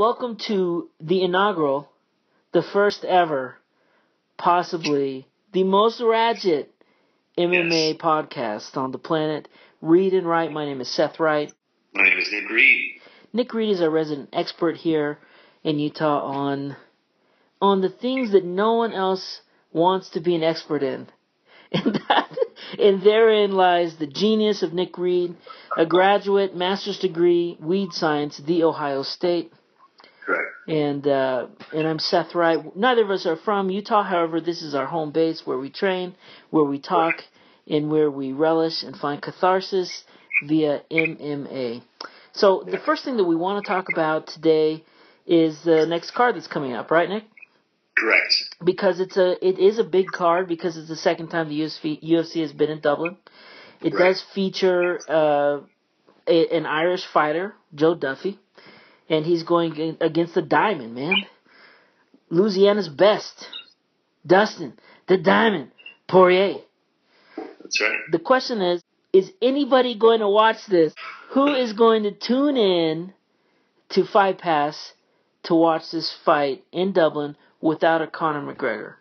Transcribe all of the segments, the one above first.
welcome to the inaugural, the first ever, possibly the most ratchet MMA podcast on the planet. Read and Write. My name is Seth Wright. My name is Nick Reed. Nick Reed is our resident expert here in Utah on the things that no one else wants to be an expert in. And therein lies the genius of Nick Reed, a graduate, master's degree, weed science, The Ohio State. Correct. And I'm Seth Wright. Neither of us are from Utah. However, this is our home base where we train, where we talk, and where we relish and find catharsis via MMA. So the first thing that we want to talk about today is the next card that's coming up, right, Nick? Correct. Because it is a big card because it's the second time the UFC has been in Dublin. It does feature an Irish fighter, Joe Duffy, and he's going against the Diamond, man. Louisiana's best, Dustin, the Diamond, Poirier. That's right. The question is anybody going to watch this? Who is going to tune in to Fight Pass to watch this fight in Dublin without a Conor McGregor?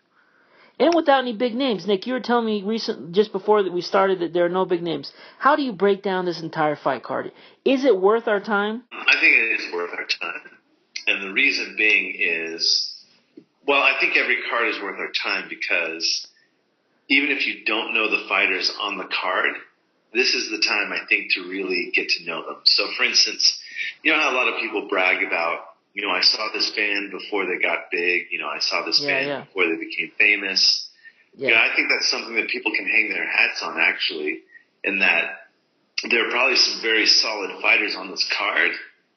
And without any big names. Nick, you were telling me just before that we started that there are no big names. How do you break down this entire fight card? Is it worth our time? I think it is worth our time. And the reason being is, well, I think every card is worth our time because even if you don't know the fighters on the card, this is the time, I think, to really get to know them. So, for instance, you know how a lot of people brag about, I saw this band before they got big. I saw this band before they became famous. Yeah. I think that's something that people can hang their hats on, actually, in that there are probably some very solid fighters on this card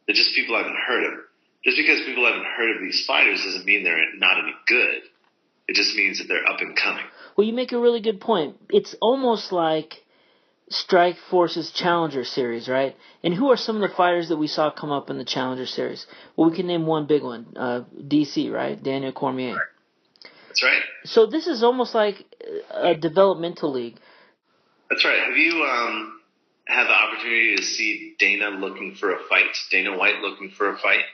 that just people haven't heard of. Just because people haven't heard of these fighters doesn't mean they're not any good. It just means that they're up and coming. Well, you make a really good point. It's almost like Strike Force's Challenger Series, right? And who are some of the fighters that we saw come up in the Challenger Series? Well, we can name one big one, DC, right? Daniel Cormier. That's right. So this is almost like a developmental league. That's right. Have you had the opportunity to see Dana looking for a fight? Dana White looking for a fight?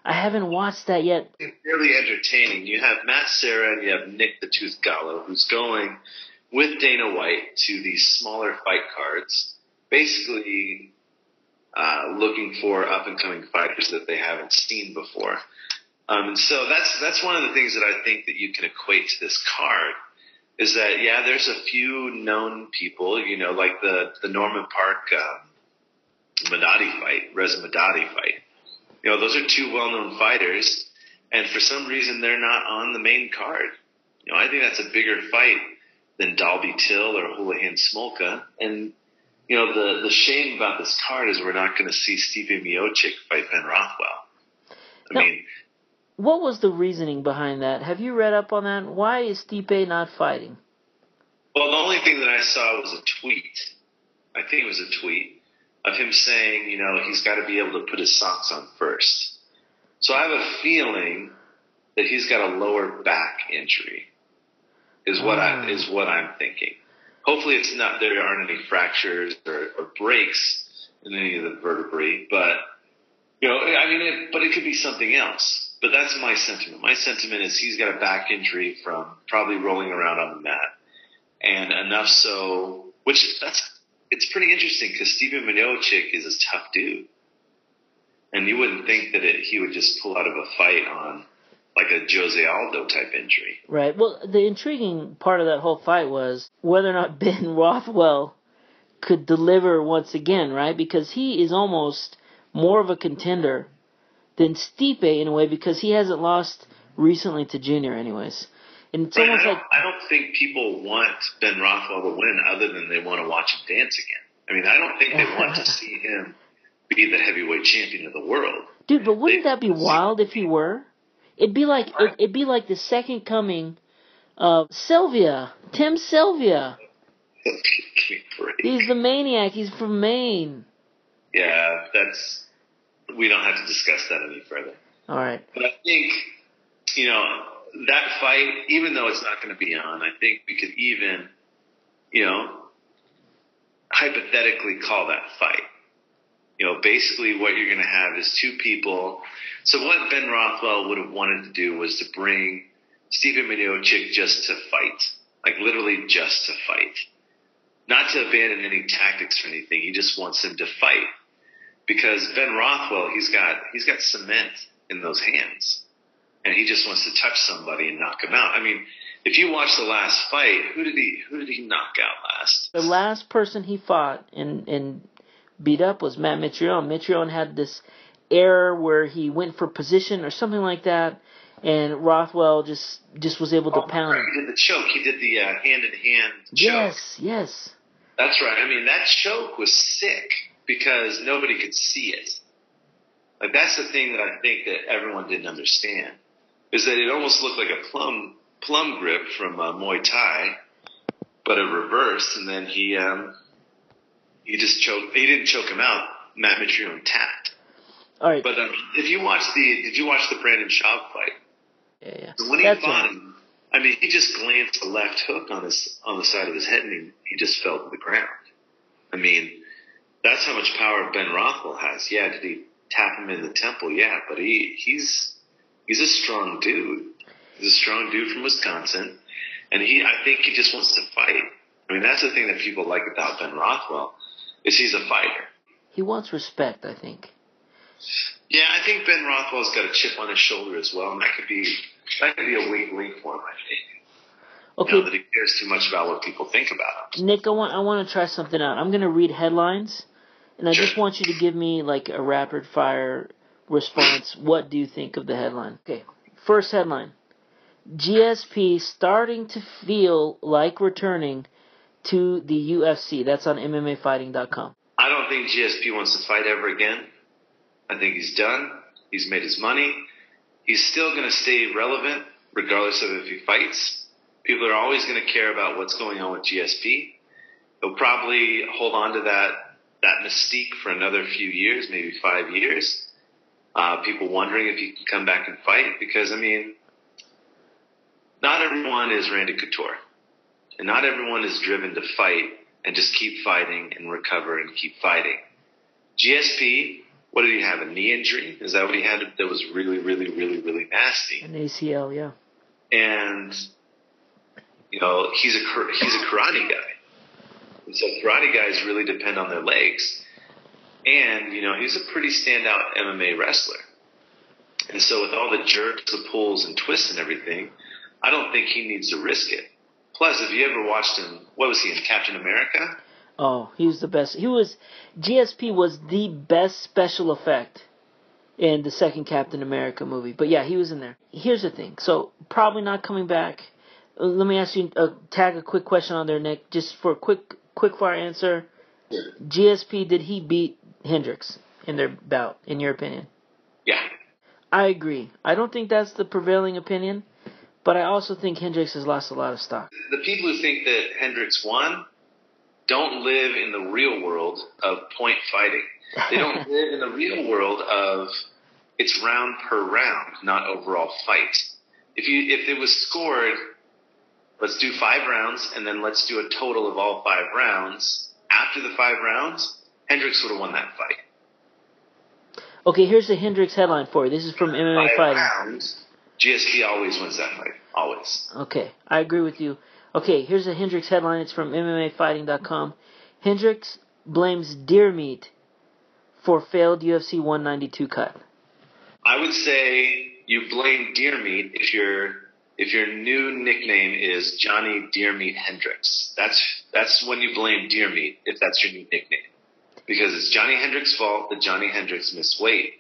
I haven't watched that yet. It's really entertaining. You have Matt Serra and you have Nick the Tooth Gallo, who's going with Dana White to these smaller fight cards, basically looking for up-and-coming fighters that they haven't seen before. And so that's one of the things that I think that you can equate to this card is that, there's a few known people, like the Norman Park Madadi fight, Reza Madadi fight. Those are two well-known fighters, and for some reason they're not on the main card. I think that's a bigger fight than Dalby Till or Houlihan Smolka. And, the shame about this card is we're not going to see Stipe Miocic fight Ben Rothwell. What was the reasoning behind that? Have you read up on that? Why is Stipe not fighting? Well, the only thing that I saw was a tweet. I think it was a tweet of him saying, he's got to be able to put his socks on first. So I have a feeling that he's got a lower back injury. Is what I'm thinking. Hopefully it's not, there aren't any fractures or breaks in any of the vertebrae, but but it could be something else. But that's my sentiment. My sentiment is he's got a back injury from probably rolling around on the mat, and enough so, it's pretty interesting because Stipe Miocic is a tough dude, and you wouldn't think that he would just pull out of a fight on like a Jose Aldo type injury. Right. Well, the intriguing part of that whole fight was whether or not Ben Rothwell could deliver once again, right? Because he is almost more of a contender than Stipe in a way because he hasn't lost recently to Junior anyways. And it's almost I don't think people want Ben Rothwell to win other than they want to watch him dance again. I don't think they want to see him be the heavyweight champion of the world. Dude, but wouldn't that be wild if he were? It'd be like the second coming of Tim Sylvia. He's the maniac. He's from Maine. Yeah, we don't have to discuss that any further. All right. But I think, that fight, even though it's not going to be on, I think we could even, hypothetically call that fight. basically what you're going to have is two people. So what Ben Rothwell would have wanted to do was to bring Stipe Miocic just to fight, like literally just to fight, not to abandon any tactics or anything. He just wants him to fight because Ben Rothwell, he's got cement in those hands, and he just wants to touch somebody and knock him out. I mean, if you watch the last fight, who did he knock out last? The last person he fought and beat up was Matt Mitrione. Mitrione had this error where he went for position or something like that, and Rothwell just was able to pound him. He did the choke. He did the hand-in-hand choke. Yes. That's right. I mean, that choke was sick because nobody could see it. Like, that's the thing that I think that everyone didn't understand, is that it almost looked like a plum grip from Muay Thai, but it reversed, and then he just choked. He didn't choke him out. Matt Mitrione tapped. All right. But did you watch the Brandon Schaub fight? Yeah. So when he fought him, I mean, he just glanced a left hook on the side of his head, and he just fell to the ground. I mean, that's how much power Ben Rothwell has. Yeah, did he tap him in the temple? Yeah, but he's a strong dude. He's a strong dude from Wisconsin, and I think he just wants to fight. I mean, that's the thing that people like about Ben Rothwell, is he's a fighter. He wants respect, I think. Yeah, I think Ben Rothwell's got a chip on his shoulder as well, and that could be a weak link for him, I think. Okay. That he cares too much about what people think about him. Nick, I want to try something out. I'm going to read headlines, and I just want you to give me like a rapid fire response. What do you think of the headline? Okay. First headline. GSP starting to feel like returning to the UFC. That's on MMAfighting.com. I don't think GSP wants to fight ever again. I think he's done. He's made his money. He's still going to stay relevant regardless of if he fights. People are always going to care about what's going on with GSP. He'll probably hold on to that mystique for another few years, maybe 5 years. People wondering if he can come back and fight because, I mean, not everyone is Randy Couture. And not everyone is driven to fight and just keep fighting and recover and keep fighting. GSP, what did he have, a knee injury? Is that what he had that was really, really, really, really nasty? An ACL, yeah. And, he's a karate guy. And so karate guys really depend on their legs. And, he's a pretty standout MMA wrestler. And so with all the jerks, the pulls, and twists and everything, I don't think he needs to risk it. Plus, if you ever watched him, what was he in, Captain America? Oh, he was the best. GSP was the best special effect in the second Captain America movie. But yeah, he was in there. Here's the thing. So, probably not coming back. Let me ask you, tag a quick question on there, Nick, just for a quick fire answer. Yeah. GSP, did he beat Hendricks in their bout, in your opinion? Yeah. I agree. I don't think that's the prevailing opinion, but I also think Hendricks has lost a lot of stock. The people who think that Hendricks won don't live in the real world of point fighting. They don't live in the real world of it's round per round, not overall fight. If it was scored, let's do 5 rounds, and then let's do a total of all 5 rounds. After the 5 rounds, Hendricks would have won that fight. Okay, here's the Hendricks headline for you. This is from MMA 5 Fighting. rounds, GSP always wins that fight. Always. Okay, I agree with you. Okay, here's the Hendricks headline. It's from MMAfighting.com. Hendricks blames deer meat for failed UFC 192 cut. I would say you blame deer meat if your new nickname is Johnny Deer Meat Hendricks. That's when you blame deer meat, if that's your new nickname. Because it's Johnny Hendricks' fault that Johnny Hendricks missed weight.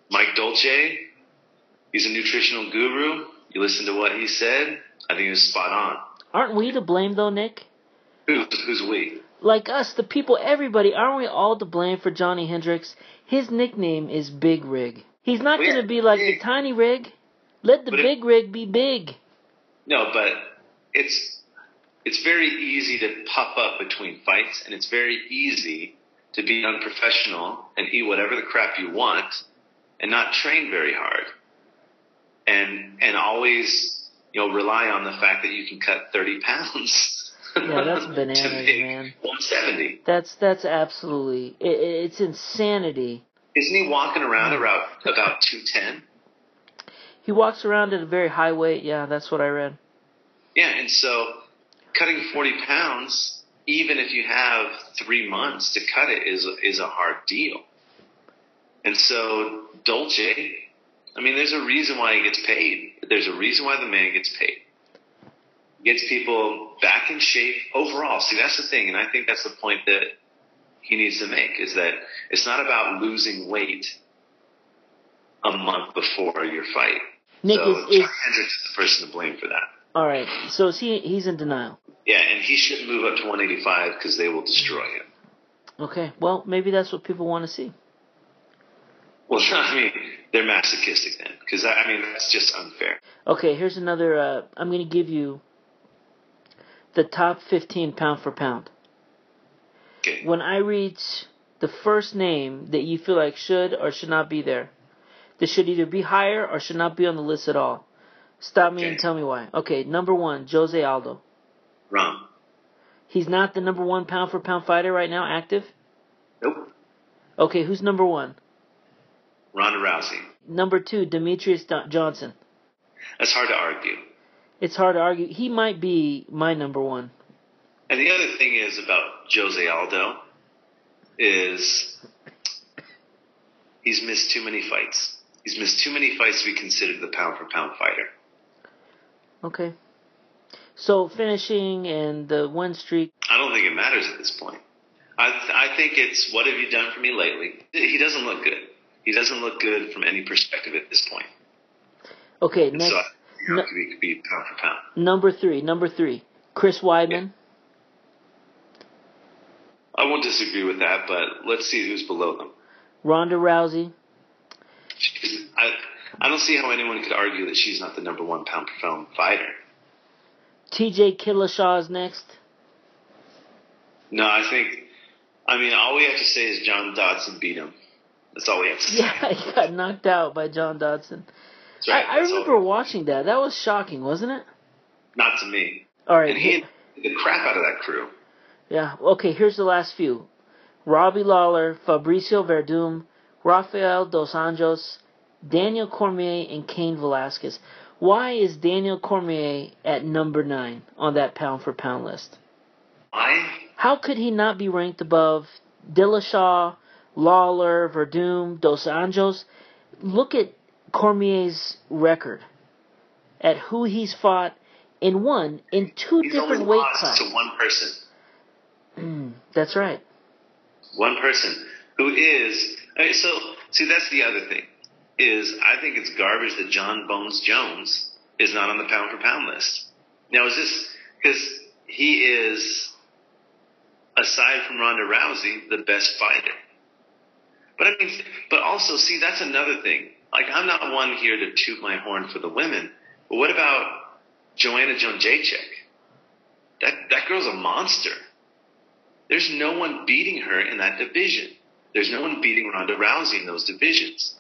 Mike Dolce, he's a nutritional guru. You listen to what he said, I think he was spot on. Aren't we to blame, though, Nick? Who's we? Like us, the people, everybody, aren't we all to blame for Johnny Hendricks? His nickname is Big Rig. He's not going to be like the tiny rig. Let the big rig be big. No, but it's very easy to puff up between fights, and it's very easy to be unprofessional and eat whatever the crap you want and not train very hard. And always, rely on the fact that you can cut 30 pounds. Yeah, that's to bananas, make man. 170. That's absolutely it's insanity. Isn't he walking around about 210? He walks around at a very high weight. Yeah, that's what I read. Yeah, and so cutting 40 pounds, even if you have 3 months to cut it, is a hard deal. And so Dolce, I mean, there's a reason why he gets paid. There's a reason why the man gets paid. Gets people back in shape overall. See, that's the thing, and I think that's the point that he needs to make, is that it's not about losing weight a month before your fight. Nick, so John Hendricks is the person to blame for that. All right, so he's in denial. Yeah, and he shouldn't move up to 185 because they will destroy him. Okay, well, maybe that's what people want to see. Well, I mean, they're masochistic then, because, I mean, that's just unfair. Okay, here's another, I'm going to give you the top 15 pound for pound. Okay. When I read the first name that you feel like should or should not be there, this should either be higher or should not be on the list at all. Stop me and tell me why. Okay, number 1, Jose Aldo. Wrong. He's not the number 1 pound for pound fighter right now, active? Nope. Okay, who's number 1? Ronda Rousey. Number 2, Demetrius Johnson. That's hard to argue. It's hard to argue. He might be my number 1. And the other thing is about Jose Aldo is he's missed too many fights. He's missed too many fights to be considered the pound for pound fighter. Okay. So finishing and the win streak. I don't think it matters at this point. I think it's what have you done for me lately? He doesn't look good. He doesn't look good from any perspective at this point. Okay, and next. So he could be pound for pound. Number three, Chris Weidman. I won't disagree with that, but let's see who's below them. Ronda Rousey. I don't see how anyone could argue that she's not the number 1 pound for pound fighter. TJ Dillashaw is next. No, I mean, all we have to say is John Dodson beat him. That's all we have to say. Yeah, he got knocked out by John Dodson. That's right. I remember watching that. That was shocking, wasn't it? Not to me. All right. And he hit the crap out of that crew. Yeah. Okay, here's the last few. Robbie Lawler, Fabricio Verdum, Rafael Dos Anjos, Daniel Cormier, and Cain Velasquez. Why is Daniel Cormier at number 9 on that pound for pound list? Why? How could he not be ranked above Dillashaw, Lawler, Verdum, Dos Anjos? Look at Cormier's record, at who he's fought and won in 2 different weight classes. He's only lost to one person. That's right. One person who is. So, see, that's the other thing. Is I think it's garbage that John Bones Jones is not on the pound for pound list. Now, is this because he is, aside from Ronda Rousey, the best fighter? But I mean, but also, see, that's another thing. Like, I'm not one here to toot my horn for the women, but what about Joanna Jędrzejczyk? That girl's a monster. There's no one beating her in that division. There's no one beating Ronda Rousey in those divisions.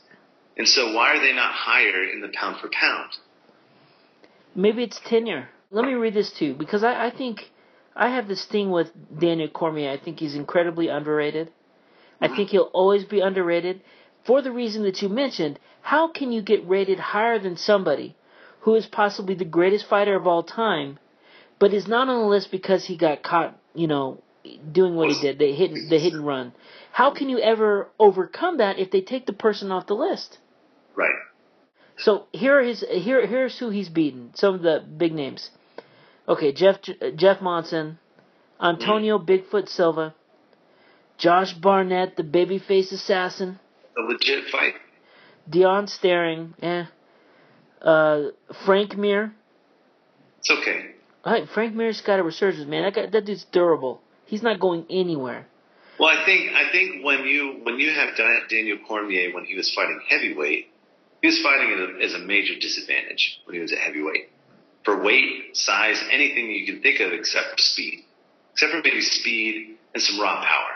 And so why are they not higher in the pound for pound? Maybe it's tenure. Let me read this too, because I think I have this thing with Daniel Cormier. I think he's incredibly underrated. I think he'll always be underrated for the reason that you mentioned. How can you get rated higher than somebody who is possibly the greatest fighter of all time, but is not on the list because he got caught, doing what he did, the hit and run? How can you ever overcome that if they take the person off the list? Right. So here's who he's beaten. Some of the big names. Okay, Jeff Monson, Antonio Bigfoot Silva, Josh Barnett, the babyface assassin. A legit fight. Dion Staring, Frank Mir. It's okay. Frank Mir's got a resurgence, man. That dude's durable. He's not going anywhere. Well, I think when you have Daniel Cormier when he was fighting heavyweight, he was fighting as a major disadvantage when he was at heavyweight. For weight, size, anything you can think of except for speed. Except for maybe speed and some raw power.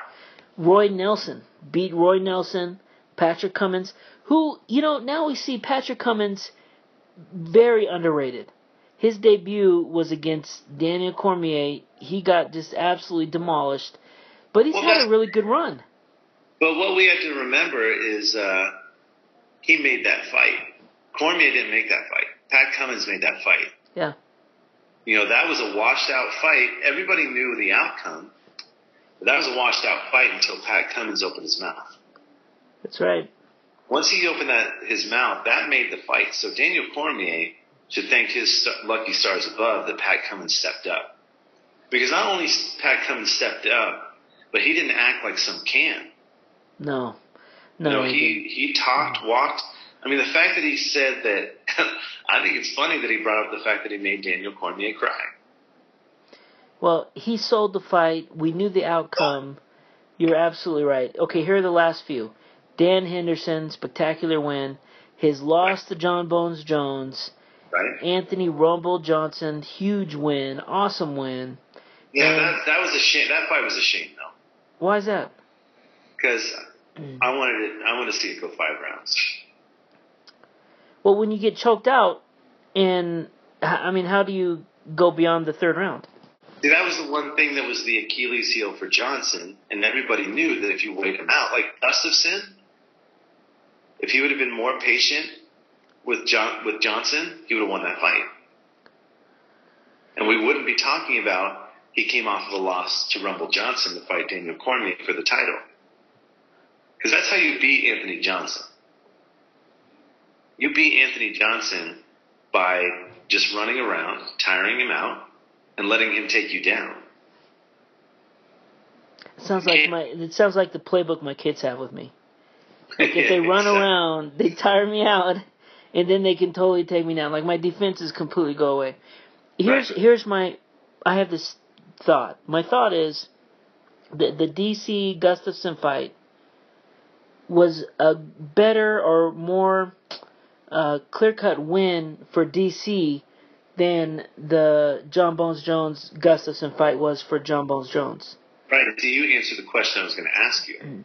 Roy Nelson. Beat Roy Nelson, Patrick Cummins, who, now we see Patrick Cummins very underrated. his debut was against Daniel Cormier. He got just absolutely demolished. But he's had a really good run. But what we have to remember is he made that fight. Cormier didn't make that fight. Pat Cummins made that fight. Yeah. That was a washed-out fight. Everybody knew the outcome. But that was a washed-out fight until Pat Cummins opened his mouth. That's right. Once he opened his mouth, that made the fight. So Daniel Cormier should thank his lucky stars above that Pat Cummins stepped up. Because not only Pat Cummins stepped up, but he didn't act like some can. No. He talked, walked. I mean, the fact that he said that, I think it's funny that he brought up the fact that he made Daniel Cormier cry. Well, he sold the fight. We knew the outcome. You're absolutely right. Okay, here are the last few. Dan Henderson, spectacular win. His loss to John Bones Jones. Right. Anthony Rumble Johnson, huge win. Awesome win. Yeah, that was a shame. That fight was a shame, though. Why is that? Because I wanted to see it go 5 rounds. Well, when you get choked out, how do you go beyond the 3rd round? See, that was the one thing that was the Achilles heel for Johnson, and everybody knew that if you weighed him out, like Gustafsson, if he would have been more patient with Johnson, he would have won that fight. And we wouldn't be talking about he came off of a loss to Rumble Johnson to fight Daniel Cormier for the title. Because that's how you beat Anthony Johnson. You beat Anthony Johnson by just running around, tiring him out, and letting him take you down. It sounds like the playbook my kids have with me. Like if they run around, they tire me out, and then they can totally take me down. Like my defenses completely go away. I have this thought. My thought is that the DC Gustafsson fight was a better or more clear-cut win for DC than the John Bones Jones Gustafsson fight was for John Bones Jones. Right. Do you answer the question I was going to ask you?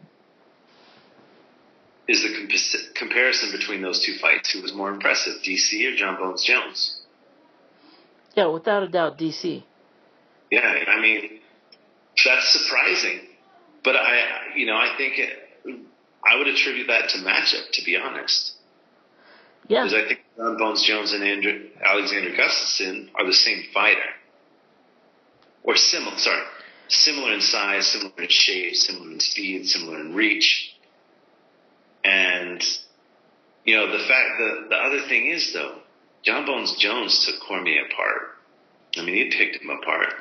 Is the comparison between those two fights, who was more impressive, DC or John Bones Jones? Yeah, without a doubt, DC. Yeah, I mean, that's surprising. But I think I would attribute that to matchup, to be honest. Yeah. Because I think John Bones Jones and Alexander Gustafsson are the same fighter. Or similar in size, similar in shape, similar in speed, similar in reach. And, the other thing is, though, John Bones Jones took Cormier apart. I mean, he picked him apart.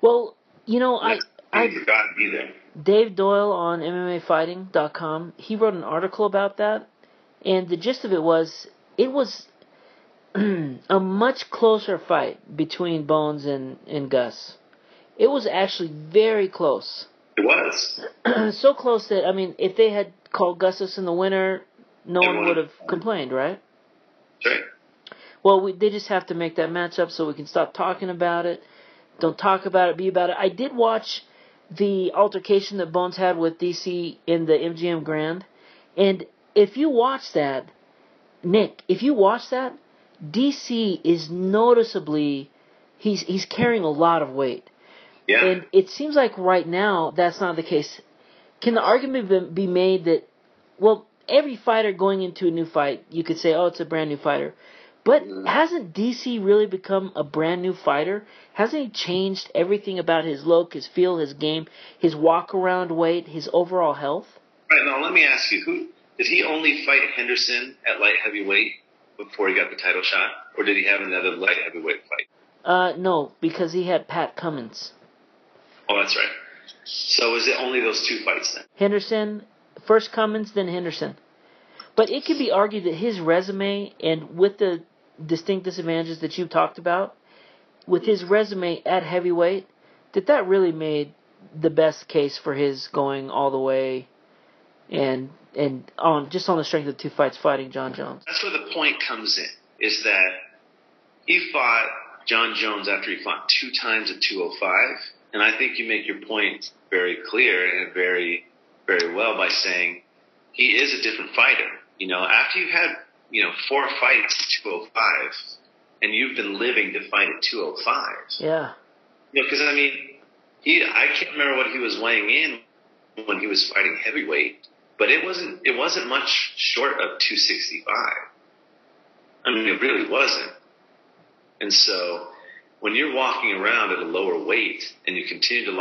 Well, I forgot either. Dave Doyle on MMAfighting.com, he wrote an article about that, and the gist of it was a much closer fight between Bones and Gus. It was actually very close. It was. So close that, if they had called Gustafsson the winner, no one would have complained, right? That's right. Well, they just have to make that matchup so we can stop talking about it. Don't talk about it, be about it. I did watch the altercation that Bones had with DC in the MGM Grand. And if you watch that, Nick, DC is noticeably, he's carrying a lot of weight. Yeah. And it seems like right now that's not the case. Can the argument be made that, well, every fighter going into a new fight, you could say, oh, it's a brand new fighter. But hasn't DC really become a brand new fighter? Hasn't he changed everything about his look, his feel, his game, his walk-around weight, his overall health? Right, now let me ask you, did he only fight Henderson at light heavyweight before he got the title shot? Or did he have another light heavyweight fight? No, because he had Pat Cummins. Oh, that's right. So is it only those 2 fights then? Henderson, first Cummins, then Henderson. But it could be argued that his resume, and with the distinct disadvantages that you've talked about, with his resume at heavyweight, that really made the best case for his going all the way and on the strength of 2 fights fighting John Jones. That's where the point comes in, is that he fought John Jones after he fought 2 times at 205, and I think you make your point very clear and very, very well by saying he is a different fighter. After you've had, 4 fights at 205, and you've been living to fight at 205. Yeah. Because I mean, I can't remember what he was weighing in when he was fighting heavyweight, but it wasn't much short of 265. I mean, it really wasn't. And so when you're walking around at a lower weight and you continue to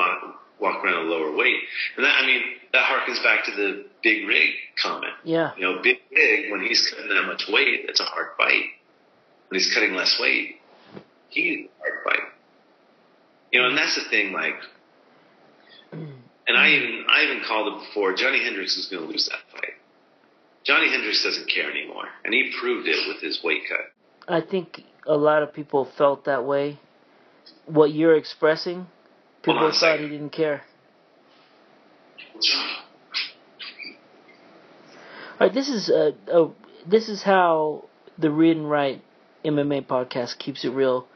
walk around at a lower weight, and that harkens back to the Big Rig comment. Yeah. Big Rig, when he's cutting that much weight, it's a hard fight. When he's cutting less weight, he's a hard fight. And that's the thing, like, and I even called it before, Johnny Hendricks was going to lose that fight. Johnny Hendricks doesn't care anymore, and he proved it with his weight cut. I think a lot of people felt that way. What you're expressing, people thought he didn't care. All right, this is how the Read and Write MMA podcast keeps it real.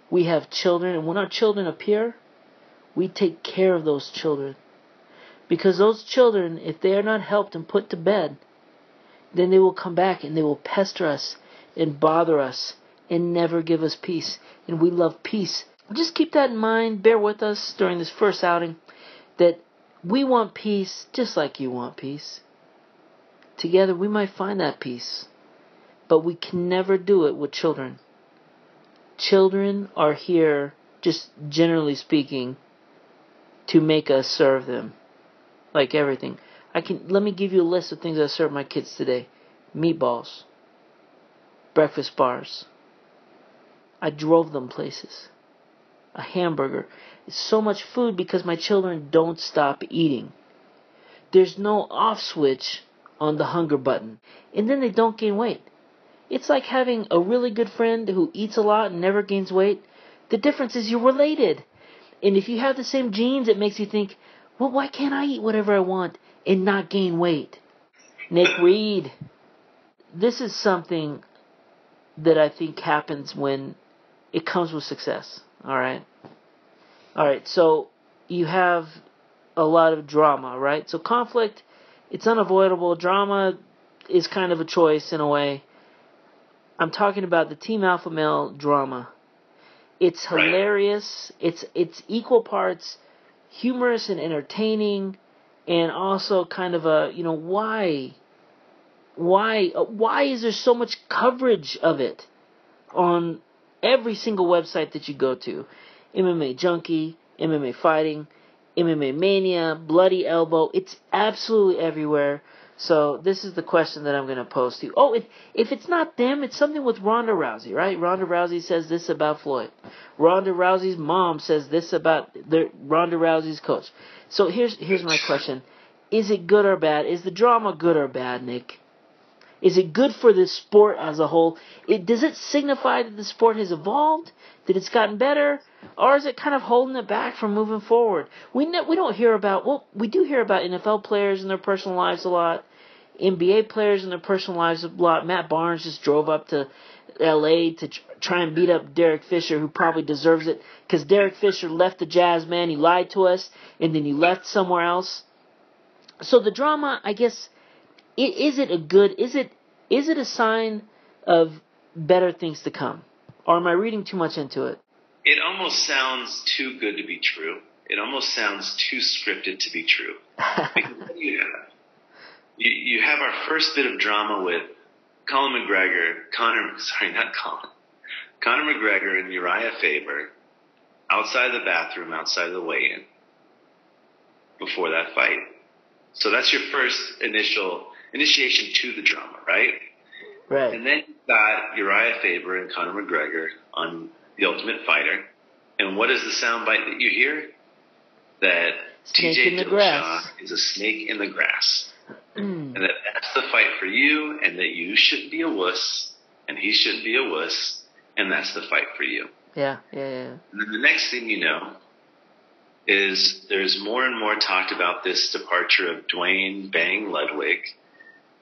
We have children, and when our children appear, we take care of those children. Because those children, if they are not helped and put to bed, then they will come back and they will pester us and bother us and never give us peace. And we love peace. Just keep that in mind. Bear with us during this first outing that we want peace just like you want peace. Together we might find that peace. But we can never do it with children. Children are here, just generally speaking, to make us serve them. Like everything. Let me give you a list of things I served my kids today. Meatballs. Breakfast bars. I drove them places. A hamburger. It's so much food because my children don't stop eating. There's no off switch on the hunger button. And then they don't gain weight. It's like having a really good friend who eats a lot and never gains weight. The difference is you're related. And if you have the same genes, it makes you think, well, why can't I eat whatever I want and not gain weight? Nick Reed. This is something that I think happens when it comes with success. Alright, so you have a lot of drama, right? So conflict, it's unavoidable. Drama is kind of a choice in a way. I'm talking about the Team Alpha Male drama. It's hilarious. Right. It's equal parts humorous and entertaining, and also kind of a, why is there so much coverage of it on every single website that you go to? MMA Junkie, MMA Fighting, MMA Mania, Bloody Elbow. It's absolutely everywhere. So this is the question that I'm going to pose to you. Oh, if it's not them, it's something with Ronda Rousey, right? Ronda Rousey says this about Floyd. Ronda Rousey's mom says this about Ronda Rousey's coach. So here's my question. Is it good or bad? Is the drama good or bad, Nick? Is it good for the sport as a whole? Does it signify that the sport has evolved? That it's gotten better? Or is it kind of holding it back from moving forward? We don't hear about, we do hear about NFL players and their personal lives a lot. NBA players and their personal lives a lot. Matt Barnes just drove up to L.A. to try and beat up Derek Fisher, who probably deserves it. Because Derek Fisher left the Jazz, man. He lied to us, and then he left somewhere else. So the drama, I guess, is it a sign of better things to come? Or am I reading too much into it? It almost sounds too good to be true. It almost sounds too scripted to be true. Because what do you have? You have our first bit of drama with Conor McGregor and Uriah Faber outside the bathroom, outside the weigh-in, before that fight. So that's your first initiation to the drama, right? Right. And then you've got Uriah Faber and Conor McGregor on The Ultimate Fighter. And what is the soundbite that you hear? That TJ Dillashaw is a snake in the grass. And that's the fight for you, and that you shouldn't be a wuss, and he shouldn't be a wuss, and that's the fight for you. Yeah. And then the next thing you know is there's more and more talked about this departure of Dwayne Bang Ludwig.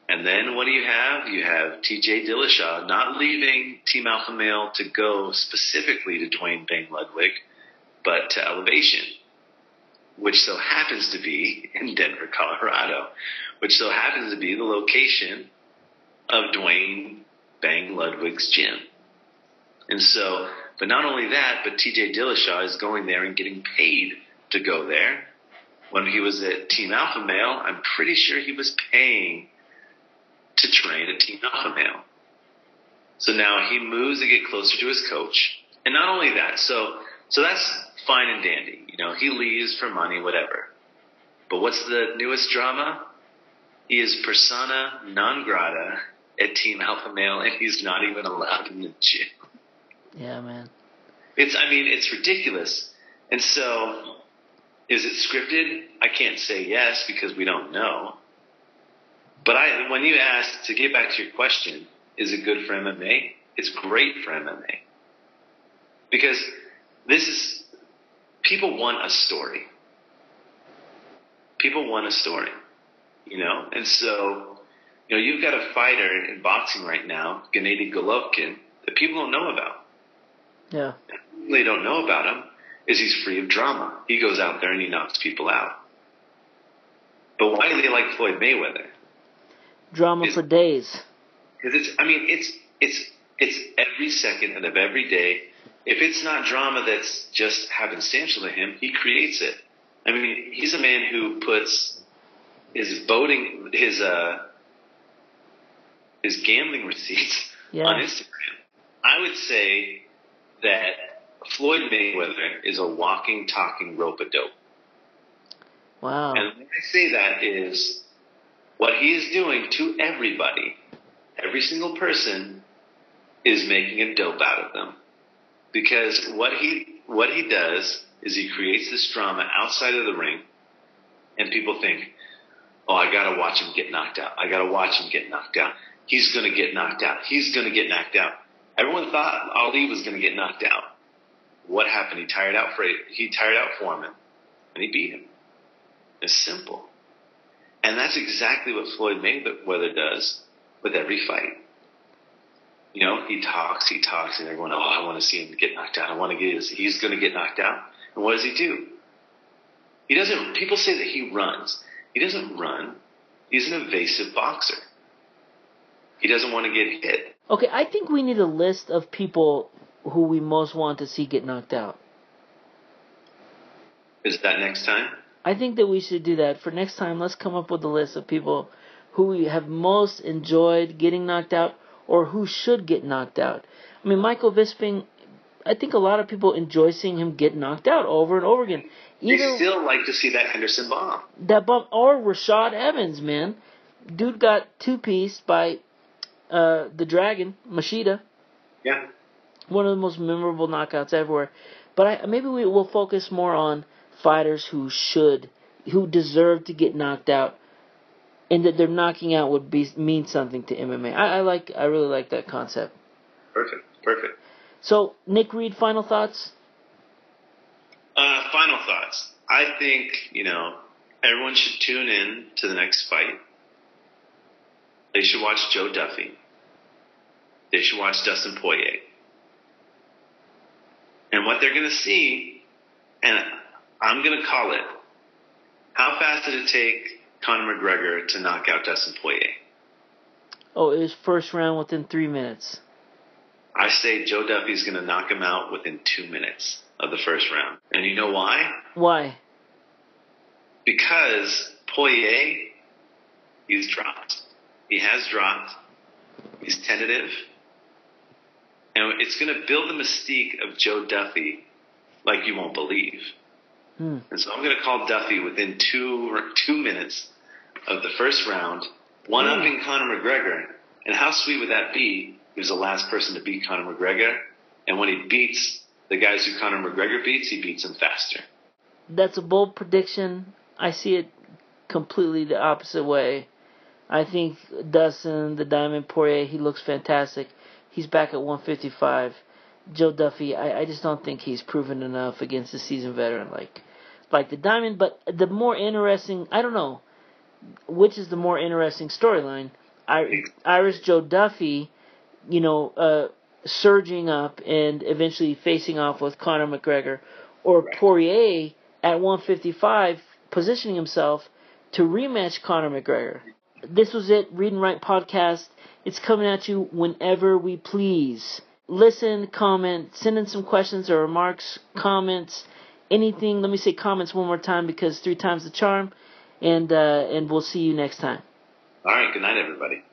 And then what do you have? You have TJ Dillashaw not leaving Team Alpha Male to go specifically to Dwayne Bang Ludwig, but to Elevation, which so happens to be in Denver, Colorado, which so happens to be the location of Dwayne Bang Ludwig's gym. And so, but not only that, but TJ Dillashaw is going there and getting paid to go there. When he was at Team Alpha Male, I'm pretty sure he was paying to train at Team Alpha Male. So now he moves to get closer to his coach. And not only that, so that's fine and dandy. You know, he leaves for money, whatever. But what's the newest drama? He is persona non grata at Team Alpha Male, and he's not even allowed in the gym. Yeah, man. It's ridiculous. And so, is it scripted? I can't say yes because we don't know. But when you ask, to get back to your question, is it good for MMA? It's great for MMA. Because people want a story. People want a story, you know? And so, you know, you've got a fighter in boxing right now, Gennady Golovkin, that people don't know about. Yeah. And they don't know about him is he's free of drama. He goes out there and he knocks people out. But why do they like Floyd Mayweather? Drama for days. Because it's every second of every day. If it's not drama that's just happenstantial to him, he creates it. I mean, he's a man who puts his gambling receipts on Instagram. I would say that Floyd Mayweather is a walking, talking rope-a-dope. Wow. And when I say that is what he is doing to everybody, every single person is making a dope out of them. Because what he does is he creates this drama outside of the ring, and people think, oh, I got to watch him get knocked out. I got to watch him get knocked out. He's going to get knocked out. He's going to get knocked out. Everyone thought Ali was going to get knocked out. What happened? He tired out Foreman, and he beat him. It's simple. And that's exactly what Floyd Mayweather does with every fight. You know, he talks, and everyone, oh, I want to see him get knocked out. He's going to get knocked out. And what does he do? People say that he runs. He doesn't run. He's an evasive boxer. He doesn't want to get hit. Okay, I think we need a list of people who we most want to see get knocked out. Is that next time? I think that we should do that. For next time, let's come up with a list of people who we have most enjoyed getting knocked out or who should get knocked out. I mean, Michael Bisping, I think a lot of people enjoy seeing him get knocked out over and over again. They still like to see that Henderson bomb. That bomb, or Rashad Evans, man. Dude got two-pieced by the Dragon, Machida. Yeah. One of the most memorable knockouts everywhere. But maybe we will focus more on fighters who deserve to get knocked out, and that their knocking out would mean something to MMA. I really like that concept. Perfect. So, Nick Reed, final thoughts? Final thoughts. I think, everyone should tune in to the next fight. They should watch Joe Duffy. They should watch Dustin Poirier. And what they're going to see, and I'm going to call it, how fast did it take Conor McGregor to knock out Dustin Poirier? Oh, it was first round within 3 minutes. I say Joe Duffy's going to knock him out within 2 minutes of the first round. And you know why? Why? Because Poirier, he's dropped. He has dropped. He's tentative. And it's going to build the mystique of Joe Duffy like you won't believe. And so I'm going to call Duffy within 2 minutes of the first round, one-upping Conor McGregor. And how sweet would that be? He was the last person to beat Conor McGregor. And when he beats the guys who Conor McGregor beats, he beats them faster. That's a bold prediction. I see it completely the opposite way. I think Dustin, the Diamond Poirier, he looks fantastic. He's back at 155. Joe Duffy, I just don't think he's proven enough against a seasoned veteran like the Diamond. But the more interesting, I don't know, which is the more interesting storyline? Irish Joe Duffy, surging up and eventually facing off with Conor McGregor, or Poirier at 155 positioning himself to rematch Conor McGregor. This was it, Read and Write Podcast. It's coming at you whenever we please. listen, comment, send in some questions or remarks, comments, anything. Let me say comments one more time because 3 times the charm. And we'll see you next time. All right. Good night, everybody.